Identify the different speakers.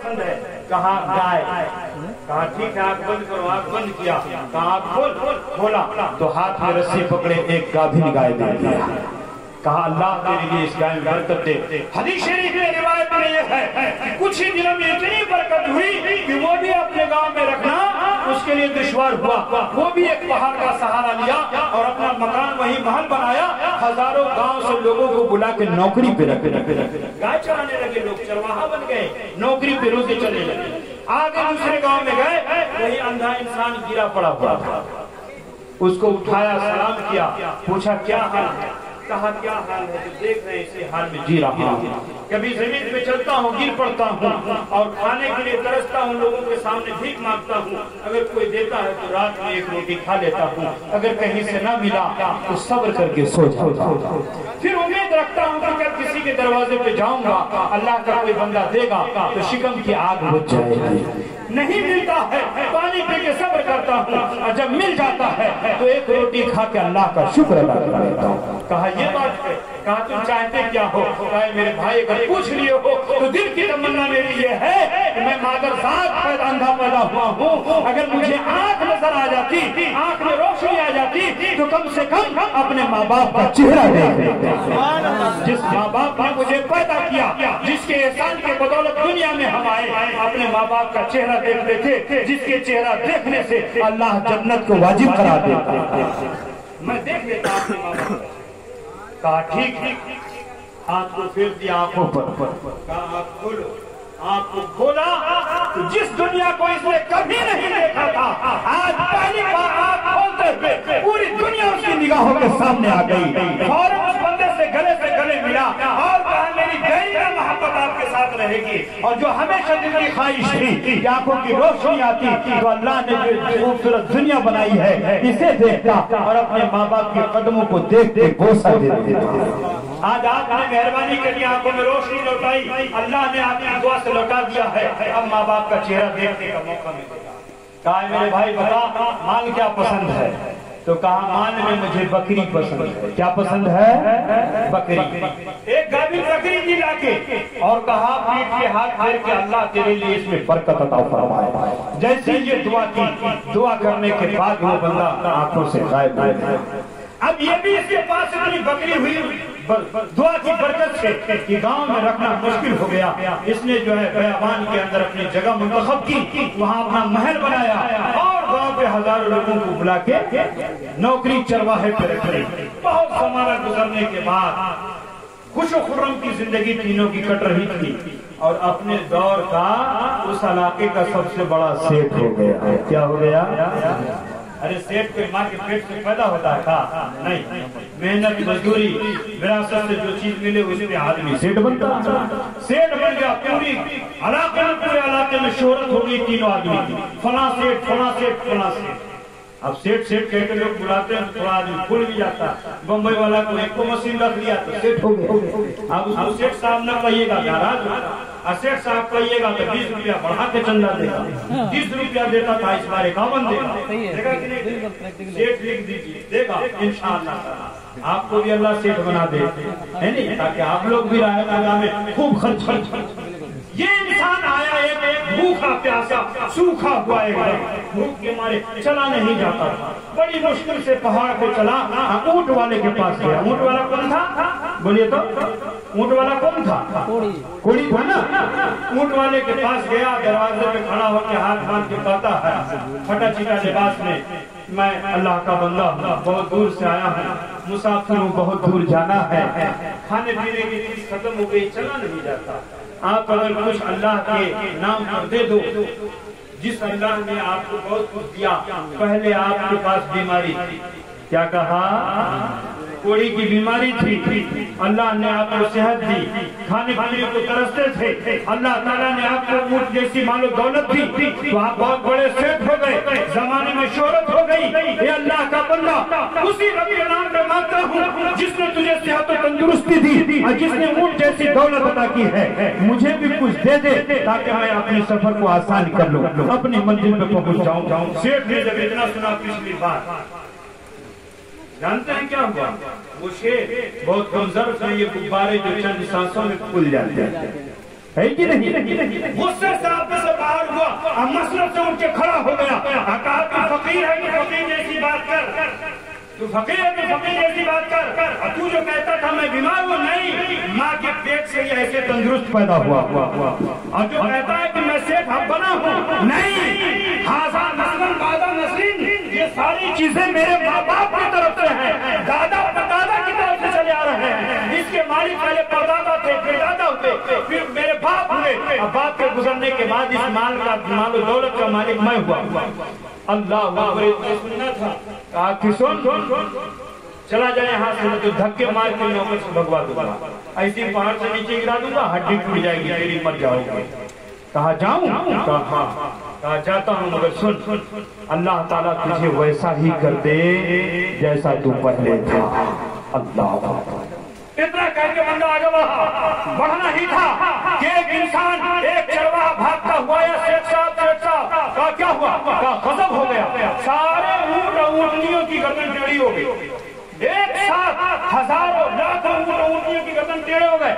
Speaker 1: کہا گائے، کہا ٹھیک ہے آنکھ بند کرو، آنکھ بند کیا، کہا آنکھ کھولا تو ہاتھ میں رسی پکڑے ایک گابھن گائے دے دیا، کہا اللہ تیرے لیے اس گائے میں برکت دے۔ حدیث شریف میں روایت میں یہ ہے کہ کچھ ہی دنوں میں اتنی برکت ہوئی کہ وہ بھی اپنے گاؤں میں رکھنا اس کے لیے دشوار ہوا، وہ بھی ایک پہاڑ کا سہارا لیا اور اپنا مکان وہی محل بنایا، ہزاروں گاؤں سے لوگوں کو بلا کے نوکری پہ رکھے، گائے چرانے لگے، لوگ چرواہا بن گئے، نوکری پہ روزے چلے لگے۔ آگے دوسرے گاؤں میں گئے، وہی اندھا انسان گرا پڑا ہوا تھا، اس کو اٹھایا، سلام کیا، پوچھا کیا حال ہے، کہا کیا حال ہے، جو دیکھ رہے اسی حال میں جی رہا ہوں، کبھی زمین پہ چلتا ہوں گر پڑتا ہوں اور کھانے کے لیے ترستا ہوں، لوگوں کے سامنے بھیک مانگتا ہوں، اگر کوئی دیتا ہے تو رات میں ایک روٹی کھا لیتا ہوں، اگر کہیں سے نہ ملا تو صبر کر کے سو جاتا ہوں، پھر امید رکھتا ہوں کہ کل کسی کے دروازے پہ جاؤں گا، اللہ کا کوئی بندہ دے گا تو شکم کی آگ بجھ جائے گی، نہیں ملتا ہے پانی پی کے صبر کرتا ہوں، اور جب مل جاتا ہے تو ایک روٹی کھا کے اللہ کا شکر ادا کر لیتا ہوں۔ کہا یہ بات ہے، کہا تم چاہتے کیا ہو، کہا میرے بھائی اگر پوچھ لیے ہو تو دل کی تمنا میری یہ ہے کہ میں مادر ذات پر اندھا پیدا ہوا ہوں، اگر مجھے آنکھ نظر آ جاتی، آنکھ میں روشنی آ جاتی تو کم سے کم اپنے ماں باپ کا چہرہ دیکھ لیتا، جس ماں باپ نے مجھے پیدا کیا، جس کے احسان کے بدولت دنیا میں ہم آئے، اپنے ماں باپ کا چہرہ دیکھ لیتے، جس کے چہرہ دیکھنے سے اللہ جنت کو واجب قرار دیتا، میں دیکھ لیتا اپنے ماں باپ۔ کہا ٹھیک ہے، ہاتھ کو پھیر دیا آنکھوں پر، کہا آنکھ کھولو، آنکھ کو کھولا تو جس دنیا کو اس نے کبھی نہیں دیکھا تھا، آج پہلی بار آنکھ کھولتے ہوئے پوری دنیا اس کی نگاہوں کے سامنے آ گئی، اور اس بندے سے گلے ملا اور کہا میری گہری محبت آپ کے ساتھ رہے گی، اور جو ہمیشہ دل کی خواہش تھی کہ آنکھوں کی روشنی آتی تو اللہ نے جو خوبصورت دنیا بنائی ہے اسے دیکھتا اور اپنے ماں باپ کے قدموں کو دیکھتے بوسہ دیتا۔ آج آپ نے مہربانی کے لیے آنکھوں میں روشنی لوٹائی، اللہ نے آپ کی دعا سے لوٹا دیا ہے، اب ماں باپ کا چہرہ دیکھنے کا موقع ملے گا۔ کہا میرے بھائی بتا مال کیا پسند ہے، تو کہا مال میں مجھے بکری پسند ہے۔ کیا پسند ہے؟ بکری۔ ایک گابن بکری دی لا کے اور کہا پیٹ کے ہاتھ پھیر کے اللہ تیرے لیے اس میں برکت عطا فرمائے۔ جیسے یہ دعا کی، دعا کرنے کے بعد وہ بندہ آنکھوں سے غائب ہو گیا۔ اب یہ بھی اس کے پاس اتنی بکری ہوئی دعا کی برکت سے کہ گاؤں میں رکھنا مشکل ہو گیا، اس نے جو ہے بیابان کے اندر اپنی جگہ منتخب کی، وہاں اپنا محل بنایا اور گاؤں پہ ہزاروں لوگوں کو بلا کے نوکری چرواہے پہ رکھ لی۔ بہت زمانہ گزرنے کے بعد خوش و خرم کی زندگی تینوں کی کٹ رہی تھی، اور اپنے دور کا اس علاقے کا سب سے بڑا سیٹ ہو گیا۔ کیا ہو گیا؟ ارے سیٹ کوئی ماں کے پیٹ سے پیدا ہوتا ہے کہا نہیں، محنت مزدوری وراثت سے جو چیز ملے اس پہ آدمی سیٹ بنتا، سیٹ بن گیا، پوری علاقے میں پورے علاقے میں شہرت ہو گئی تینوں آدمی کی، فلاں سیٹ فلاں سیٹ فلاں سیٹ۔ اب سیٹ سیٹ کہہ کے لوگ بلاتے ہیں، تھوڑا آدمی بھول بھی جاتا ہے، بمبئی والا کو ایک کو مشین رکھ لیا تو سیٹ ہو گیا۔ اب اس کو سیٹ صاحب نہ کہیے گا گاراج، سیٹ صاحب کہیے گا تو 20 روپیہ بڑھا کے چندہ دے گا، 20 روپیہ دیتا تھا اس بار 51 دے گا، سیٹ لکھ دیجیے دے گا انشاءاللہ، آپ کو بھی اللہ سیٹ بنا دے، ہے نہیں، تاکہ آپ لوگ بھی راہ اللہ میں خوب خرچ۔ یہ انسان آیا ایک بھوکا پیاسا سوکھا ہوا ایک بھوک کے مارے چلا نہیں جاتا تھا، بڑی مشکل سے پہاڑ پہ چلا، اونٹ والے کے پاس گیا۔ اونٹ والا کون تھا بولیے تو؟ اونٹ والا کون تھا؟ کوڑی تھا نا۔ اونٹ والے کے پاس گیا، دروازے پہ کھڑا ہو کے ہاتھ باندھ کے کہتا ہے پھٹا چٹا لباس میں اللہ کا بندہ ہوں، بہت دور سے آیا ہوں، مسافر ہوں، بہت دور جانا ہے، کھانے پینے کی چیز ختم ہو گئی، چلا نہیں جاتا، آپ اگر کچھ اللہ کے نام پر دے دو، جس اللہ نے آپ کو بہت کچھ دیا، پہلے آپ کے پاس بیماری تھی، کیا کہا؟ کوڑی کی بیماری تھی، اللہ نے آپ کو صحت دی، کھانے پینے کو ترستے تھے، اللہ تعالیٰ نے آپ کو اونٹ جیسی مال و دولت دی تو آپ بہت بڑے سیٹ ہو گئے، زمانے میں شہرت ہو گئی۔ اے اللہ کا بندہ، اسی رب کے نام پہ مانگتا ہوں جس نے تجھے صحت و تندرستی دی اور جس نے اونٹ جیسی دولت عطا کی ہے، مجھے بھی کچھ دے دے تاکہ میں اپنے سفر کو آسان کر لوں، اپنی منزل پہ پہنچ جاؤں۔ سیٹ نے جب اتنا سنا پچھلی بار، جانتے ہیں کیا ہوا؟ وہ شیر بہت کمزور تھے، یہ غبارے جو چند سانسوں میں کھل جاتے ہیں، ہے کہ نہیں؟ غصے سے اب مسجد سے اٹھ کے کھڑا ہو گیا، کہا تو فقیر ہے کہ فقیر جیسی بات کر، تو فقیر ہے تو فقیر جیسی بات کر، اور تو جو کہتا تھا میں بیمار ہوں، نہیں، ماں کے پیٹ سے یہ ایسے تندرست پیدا ہوا، اور جو کہتا ہے کہ میں صحت بنا ہوں، نہیں، ہاذا نسل بعد نسل، یہ ساری چیزیں میرے ماں باپ کی طرف سے ہیں، دادا پردادا کی طرف سے چلے آ رہے ہیں، اس کے مالک پہلے پردادا تھے، پھر دادا ہوتے، پھر میرے باپ ہوئے، اب باپ کے گزرنے کے بعد اس مال و دولت کا مالک میں ہوا۔ اللہ اکبر، سننا تھا، کہا کہ سن چلا جائے یہاں سے تو دھکے مار کے نوکر سے بھگوا دوں گا، ایسی پہاڑ سے نیچے گرا دوں گا، ہڈی ٹوٹ جائے گی، تیری مر جاؤ گے۔ کہا جاؤں؟ کہا ہاں، کہا جاتا ہوں، مگر سن، اللہ تعالیٰ تجھے ویسا ہی کر دے جیسا تو پہلے تھا۔ اللہ اتنا کہہ کے بندہ آگے بڑھنا ہی تھا کہ ایک انسان، ایک چرواہا بھاگتا ہوا، یا شیخ صاحب، کہا کیا ہوا؟ کہا غضب ہو گیا، سارے اونٹ اونٹنیوں کی گردن ٹیڑھی ہو گئی، ایک ساتھ ہزاروں لاکھوں اونٹنیوں کی گردن ٹیڑھے ہو گئے۔